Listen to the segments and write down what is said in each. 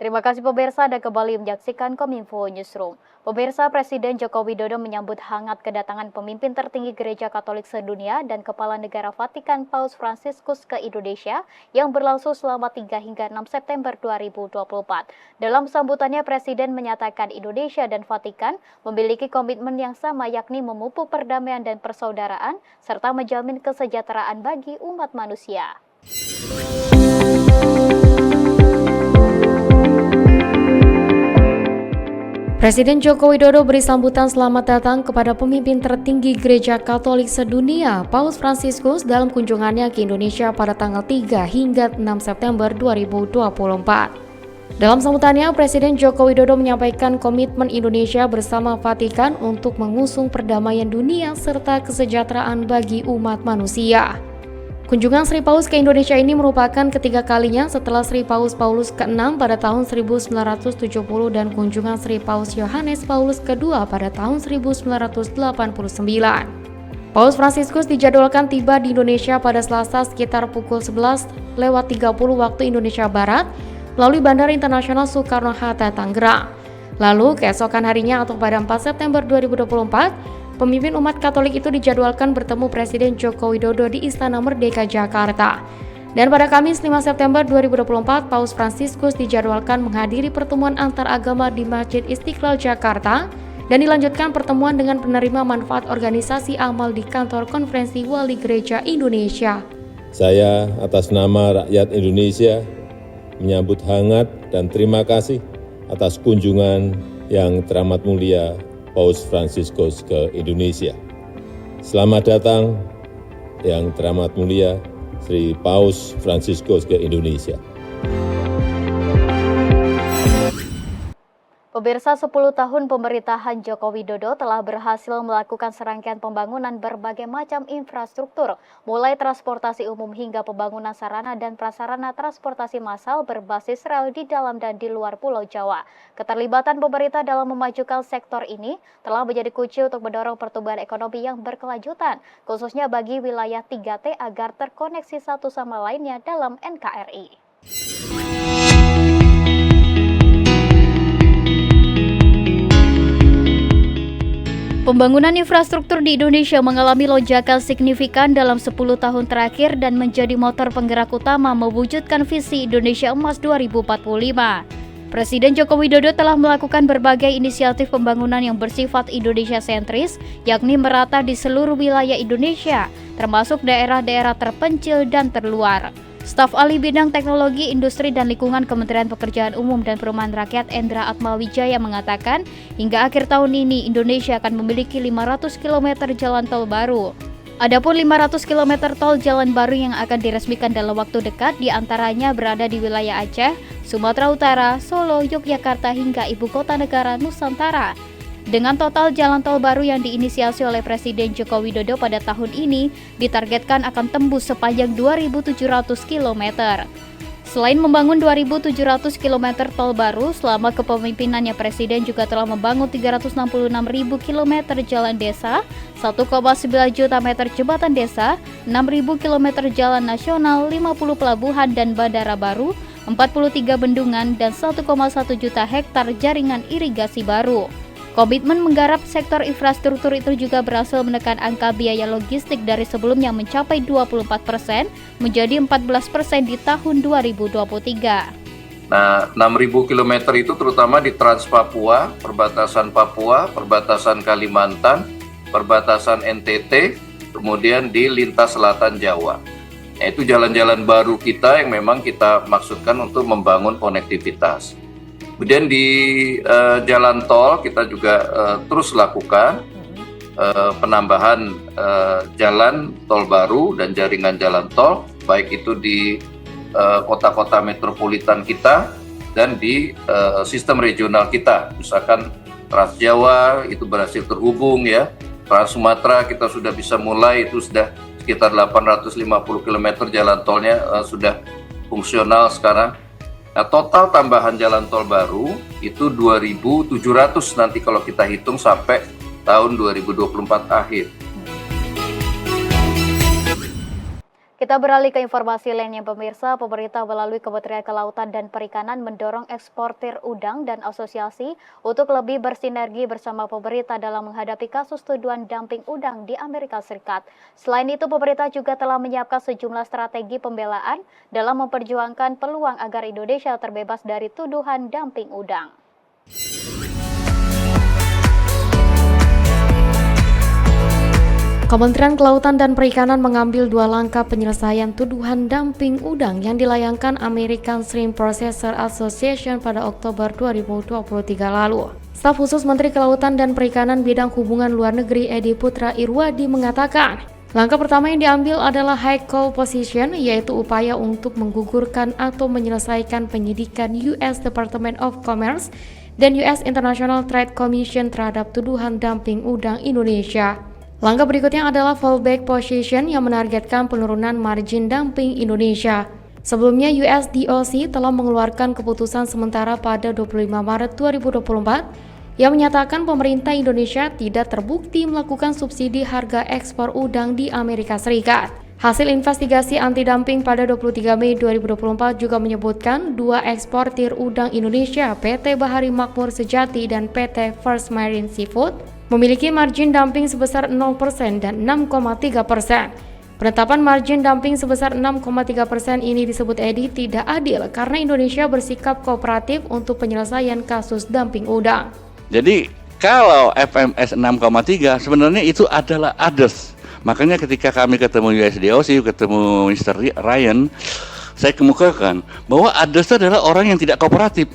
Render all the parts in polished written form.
Terima kasih pemirsa, Anda kembali menyaksikan Kominfo Newsroom. Pemirsa, Presiden Joko Widodo menyambut hangat kedatangan pemimpin tertinggi Gereja Katolik sedunia dan Kepala Negara Vatikan Paus Fransiskus ke Indonesia yang berlangsung selama 3 hingga 6 September 2024. Dalam sambutannya, Presiden menyatakan Indonesia dan Vatikan memiliki komitmen yang sama, yakni memupuk perdamaian dan persaudaraan serta menjamin kesejahteraan bagi umat manusia. Presiden Joko Widodo beri sambutan selamat datang kepada pemimpin tertinggi Gereja Katolik sedunia, Paus Fransiskus, dalam kunjungannya ke Indonesia pada tanggal 3 hingga 6 September 2024. Dalam sambutannya, Presiden Joko Widodo menyampaikan komitmen Indonesia bersama Vatikan untuk mengusung perdamaian dunia serta kesejahteraan bagi umat manusia. Kunjungan Sri Paus ke Indonesia ini merupakan ketiga kalinya setelah Sri Paus Paulus ke-6 pada tahun 1970 dan kunjungan Sri Paus Yohanes Paulus ke-2 pada tahun 1989. Paus Fransiskus dijadwalkan tiba di Indonesia pada Selasa sekitar pukul 11.30 waktu Indonesia Barat melalui Bandara Internasional Soekarno-Hatta, Tangerang. Lalu keesokan harinya atau pada 4 September 2024, pemimpin umat Katolik itu dijadwalkan bertemu Presiden Joko Widodo di Istana Merdeka, Jakarta. Dan pada Kamis 5 September 2024, Paus Fransiskus dijadwalkan menghadiri pertemuan antar agama di Masjid Istiqlal, Jakarta, dan dilanjutkan pertemuan dengan penerima manfaat organisasi amal di kantor konferensi Wali Gereja Indonesia. Saya atas nama rakyat Indonesia menyambut hangat dan terima kasih atas kunjungan yang teramat mulia Paus Fransiskus ke Indonesia. Selamat datang yang teramat mulia Sri Paus Fransiskus ke Indonesia. Pemirsa, 10 tahun pemerintahan Joko Widodo telah berhasil melakukan serangkaian pembangunan berbagai macam infrastruktur, mulai transportasi umum hingga pembangunan sarana dan prasarana transportasi massal berbasis rel di dalam dan di luar Pulau Jawa. Keterlibatan pemerintah dalam memajukan sektor ini telah menjadi kunci untuk mendorong pertumbuhan ekonomi yang berkelanjutan, khususnya bagi wilayah 3T agar terkoneksi satu sama lainnya dalam NKRI. Pembangunan infrastruktur di Indonesia mengalami lonjakan signifikan dalam 10 tahun terakhir dan menjadi motor penggerak utama mewujudkan visi Indonesia Emas 2045. Presiden Joko Widodo telah melakukan berbagai inisiatif pembangunan yang bersifat Indonesia sentris, yakni merata di seluruh wilayah Indonesia, termasuk daerah-daerah terpencil dan terluar. Staf Ahli Bidang Teknologi, Industri, dan Lingkungan Kementerian Pekerjaan Umum dan Perumahan Rakyat Endra Atmawijaya mengatakan, hingga akhir tahun ini Indonesia akan memiliki 500 km jalan tol baru. Adapun 500 km tol jalan baru yang akan diresmikan dalam waktu dekat diantaranya berada di wilayah Aceh, Sumatera Utara, Solo, Yogyakarta, hingga Ibu Kota Negara Nusantara. Dengan total jalan tol baru yang diinisiasi oleh Presiden Joko Widodo pada tahun ini, ditargetkan akan tembus sepanjang 2.700 km. Selain membangun 2.700 km tol baru, selama kepemimpinannya Presiden juga telah membangun 366.000 km jalan desa, 1,9 juta meter jembatan desa, 6.000 km jalan nasional, 50 pelabuhan dan bandara baru, 43 bendungan, dan 1,1 juta hektar jaringan irigasi baru. Komitmen menggarap sektor infrastruktur itu juga berhasil menekan angka biaya logistik dari sebelumnya mencapai 24% menjadi 14% di tahun 2023. Nah, 6.000 km itu terutama di Trans Papua, perbatasan Kalimantan, perbatasan NTT, kemudian di lintas selatan Jawa. Nah, itu jalan-jalan baru kita yang memang kita maksudkan untuk membangun konektivitas. Kemudian di jalan tol kita juga terus lakukan penambahan jalan tol baru dan jaringan jalan tol, baik itu di kota-kota metropolitan kita dan di sistem regional kita. Misalkan Trans Jawa itu berhasil terhubung ya, Trans Sumatera kita sudah bisa mulai, itu sudah sekitar 850 km jalan tolnya sudah fungsional sekarang. Nah, total tambahan jalan tol baru itu 2.700 nanti kalau kita hitung sampai tahun 2024 akhir. Kita Kita beralih ke informasi lainnya pemirsa, pemerintah melalui Kementerian Kelautan dan Perikanan mendorong eksportir udang dan asosiasi untuk lebih bersinergi bersama pemerintah dalam menghadapi kasus tuduhan dumping udang di Amerika Serikat. Selain itu, pemerintah juga telah menyiapkan sejumlah strategi pembelaan dalam memperjuangkan peluang agar Indonesia terbebas dari tuduhan dumping udang. Kementerian Kelautan dan Perikanan mengambil 2 langkah penyelesaian tuduhan dumping udang yang dilayangkan American Shrimp Processor Association pada Oktober 2023 lalu. Staf khusus Menteri Kelautan dan Perikanan bidang hubungan luar negeri Edi Putra Irwadi mengatakan, langkah pertama yang diambil adalah high call position, yaitu upaya untuk menggugurkan atau menyelesaikan penyidikan US Department of Commerce dan US International Trade Commission terhadap tuduhan dumping udang Indonesia. Langkah berikutnya adalah fallback position yang menargetkan penurunan margin dumping Indonesia. Sebelumnya, USDOC telah mengeluarkan keputusan sementara pada 25 Maret 2024 yang menyatakan pemerintah Indonesia tidak terbukti melakukan subsidi harga ekspor udang di Amerika Serikat. Hasil investigasi anti-dumping pada 23 Mei 2024 juga menyebutkan 2 eksportir udang Indonesia, PT Bahari Makmur Sejati dan PT First Marine Seafood, memiliki margin dumping sebesar 0% dan 6,3%. Penetapan margin dumping sebesar 6,3% ini disebut Edi tidak adil karena Indonesia bersikap kooperatif untuk penyelesaian kasus dumping udang. Jadi kalau FMS 6,3 sebenarnya itu adalah others. Makanya ketika kami ketemu USDOC, ketemu Mr. Ryan, saya kemukakan bahwa others adalah orang yang tidak kooperatif.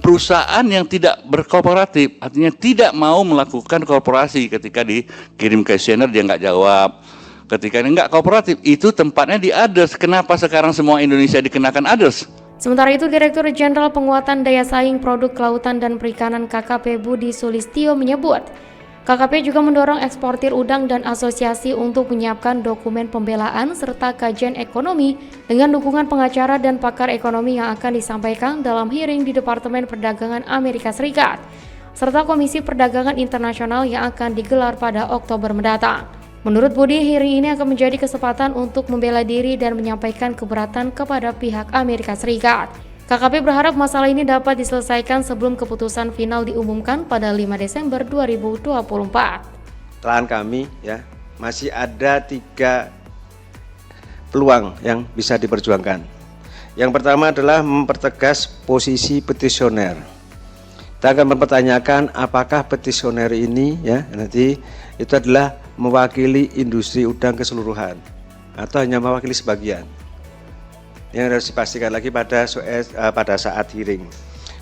Perusahaan yang tidak berkooperatif, artinya tidak mau melakukan korporasi. Ketika dikirim questionnaire dia nggak jawab. Ketika ini nggak kooperatif, itu tempatnya di others. Kenapa sekarang semua Indonesia dikenakan others? Sementara itu, Direktur Jenderal Penguatan Daya Saing Produk Kelautan dan Perikanan KKP Budi Sulistyo menyebut, KKP juga mendorong eksportir udang dan asosiasi untuk menyiapkan dokumen pembelaan serta kajian ekonomi dengan dukungan pengacara dan pakar ekonomi yang akan disampaikan dalam hearing di Departemen Perdagangan Amerika Serikat, serta Komisi Perdagangan Internasional yang akan digelar pada Oktober mendatang. Menurut Budi, hearing ini akan menjadi kesempatan untuk membela diri dan menyampaikan keberatan kepada pihak Amerika Serikat. KKP berharap masalah ini dapat diselesaikan sebelum keputusan final diumumkan pada 5 Desember 2024. Klien kami ya masih ada 3 peluang yang bisa diperjuangkan. Yang pertama adalah mempertegas posisi petisioner. Kita akan mempertanyakan apakah petisioner ini ya nanti itu adalah mewakili industri udang keseluruhan atau hanya mewakili sebagian. Yang harus dipastikan lagi pada saat hearing.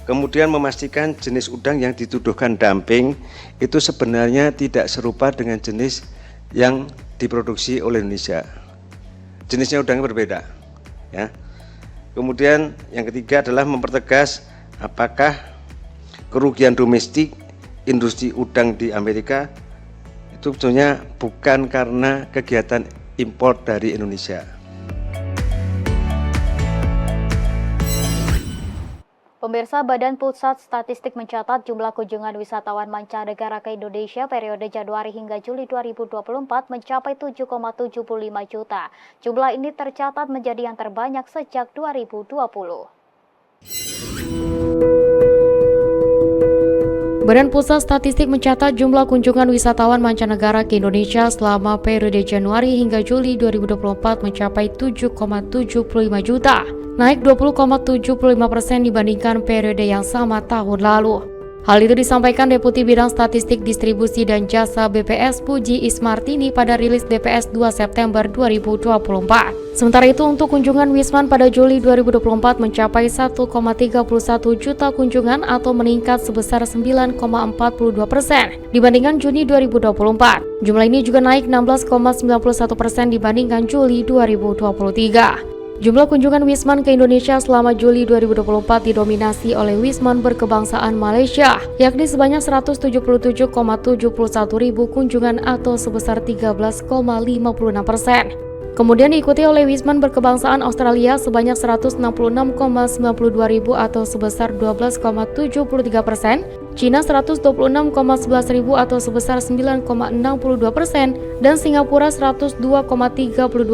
Kemudian memastikan jenis udang yang dituduhkan dumping itu sebenarnya tidak serupa dengan jenis yang diproduksi oleh Indonesia. Jenisnya udangnya berbeda. Ya. Kemudian yang ketiga adalah mempertegas apakah kerugian domestik industri udang di Amerika itu sebetulnya bukan karena kegiatan impor dari Indonesia. Pemirsa, Badan Pusat Statistik mencatat jumlah kunjungan wisatawan mancanegara ke Indonesia periode Januari hingga Juli 2024 mencapai 7,75 juta. Jumlah ini tercatat menjadi yang terbanyak sejak 2020. Badan Pusat Statistik mencatat jumlah kunjungan wisatawan mancanegara ke Indonesia selama periode Januari hingga Juli 2024 mencapai 7,75 juta, naik 20,75% dibandingkan periode yang sama tahun lalu. Hal itu disampaikan Deputi Bidang Statistik Distribusi dan Jasa BPS Puji Ismartini pada rilis BPS 2 September 2024. Sementara itu untuk kunjungan Wisman pada Juli 2024 mencapai 1,31 juta kunjungan atau meningkat sebesar 9,42% dibandingkan Juni 2024. Jumlah ini juga naik 16,91% dibandingkan Juli 2023. Jumlah kunjungan Wisman ke Indonesia selama Juli 2024 didominasi oleh Wisman berkebangsaan Malaysia, yakni sebanyak 177,71 ribu kunjungan atau sebesar 13,56%. Kemudian diikuti oleh Wisman berkebangsaan Australia sebanyak 166,92 ribu atau sebesar 12,73%, Cina 126,11 ribu atau sebesar 9,62%, dan Singapura 102,32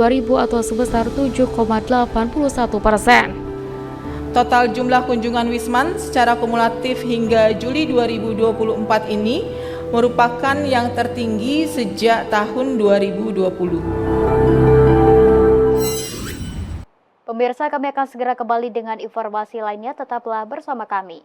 ribu atau sebesar 7,81%. Total jumlah kunjungan Wisman secara kumulatif hingga Juli 2024 ini merupakan yang tertinggi sejak tahun 2020. Pemirsa, kami akan segera kembali dengan informasi lainnya, tetaplah bersama kami.